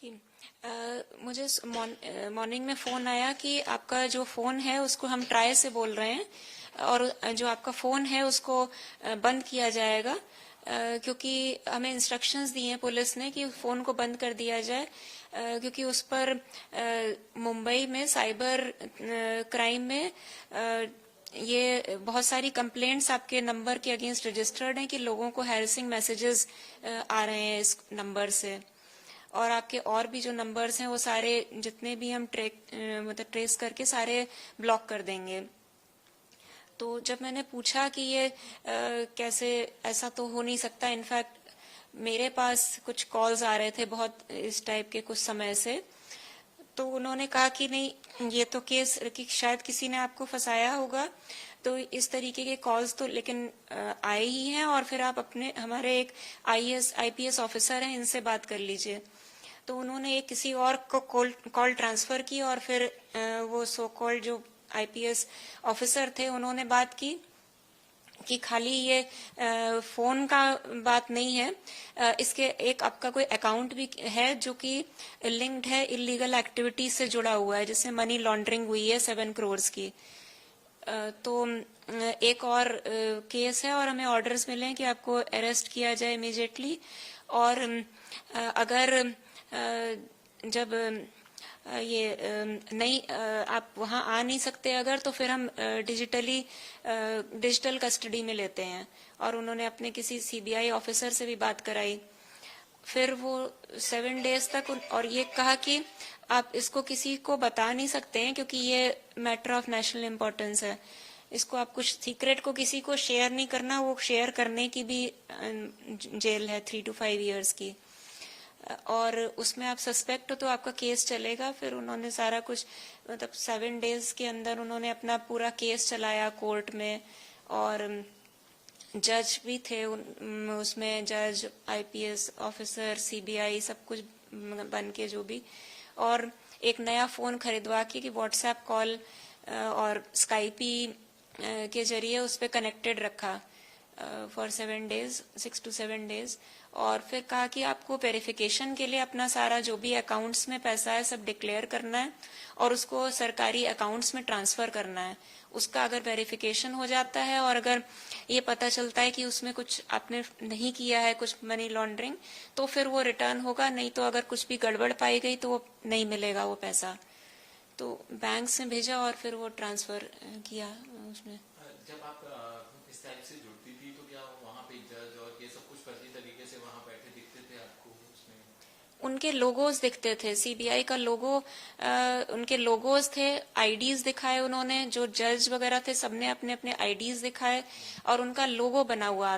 जी मुझे मॉर्निंग में फ़ोन आया कि आपका जो फ़ोन है उसको हम ट्राई से बोल रहे हैं और जो आपका फ़ोन है उसको बंद किया जाएगा क्योंकि हमें इंस्ट्रक्शंस दिए हैं पुलिस ने कि फ़ोन को बंद कर दिया जाए क्योंकि उस पर मुंबई में साइबर क्राइम में ये बहुत सारी कंप्लेंट्स आपके नंबर के अगेंस्ट रजिस्टर्ड हैं कि लोगों को हैरेसिंग मैसेजेस आ रहे हैं इस नंबर से और आपके और भी जो नंबर्स हैं वो सारे जितने भी हम ट्रेस करके सारे ब्लॉक कर देंगे। तो जब मैंने पूछा कि ये कैसे, ऐसा तो हो नहीं सकता, इनफैक्ट मेरे पास कुछ कॉल्स आ रहे थे बहुत इस टाइप के कुछ समय से, तो उन्होंने कहा कि नहीं ये तो केस कि शायद किसी ने आपको फंसाया होगा, तो इस तरीके के कॉल्स तो लेकिन आए ही हैं और फिर आप अपने हमारे एक आईपीएस ऑफिसर हैं, इनसे बात कर लीजिए। तो उन्होंने एक किसी और को कॉल ट्रांसफर की और फिर वो सो कॉल्ड जो आईपीएस ऑफिसर थे उन्होंने बात की कि खाली ये फोन का बात नहीं है, इसके एक आपका कोई अकाउंट भी है जो कि लिंक्ड है इलीगल एक्टिविटीज से जुड़ा हुआ है, जिससे मनी लॉन्ड्रिंग हुई है 7 करोड़ की। तो एक और केस है और हमें ऑर्डर्स मिले हैं कि आपको अरेस्ट किया जाए इमीडिएटली। और अगर जब ये नहीं आप वहां आ नहीं सकते अगर, तो फिर हम डिजिटल कस्टडी में लेते हैं। और उन्होंने अपने किसी सीबीआई ऑफिसर से भी बात कराई, फिर वो 7 डेज तक, और ये कहा कि आप इसको किसी को बता नहीं सकते हैं क्योंकि ये मैटर ऑफ नेशनल इम्पोर्टेंस है, इसको आप कुछ सीक्रेट को किसी को शेयर नहीं करना, वो शेयर करने की भी जेल है 3 to 5 years की, और उसमें आप सस्पेक्ट हो तो आपका केस चलेगा। फिर उन्होंने सारा कुछ मतलब 7 डेज के अंदर उन्होंने अपना पूरा केस चलाया कोर्ट में, और जज भी थे उसमें, जज, आईपीएस ऑफिसर, सीबीआई, सब कुछ बन के जो भी, और एक नया फोन खरीदवा के कि व्हाट्सएप कॉल और स्काइपी के जरिए उस पर कनेक्टेड रखा फॉर 7 days, 6 to 7 days। और फिर कहा कि आपको वेरिफिकेशन के लिए अपना सारा जो भी अकाउंट्स में पैसा है सब डिक्लेयर करना है और उसको सरकारी अकाउंट्स में ट्रांसफर करना है। उसका अगर वेरिफिकेशन हो जाता है और अगर ये पता चलता है कि उसमें कुछ आपने नहीं किया है, कुछ मनी लॉन्ड्रिंग, तो फिर वो रिटर्न होगा, नहीं तो अगर कुछ भी गड़बड़ पाई गई तो वो नहीं मिलेगा वो पैसा। तो बैंक से भेजा और फिर वो ट्रांसफर किया उसमें। जब आप इस टाइप से जुड़ती थी तो क्या वहाँ पे जज और ये सब कुछ फर्जी तरीके से वहाँ बैठे दिखते थे आपको उसमें? उनके लोगोज दिखते थे, सीबीआई का लोगो, उनके लोगोज थे, आईडीज दिखाए उन्होंने, जो जज वगैरह थे सबने अपने अपने आईडीज दिखाए और उनका लोगो बना हुआ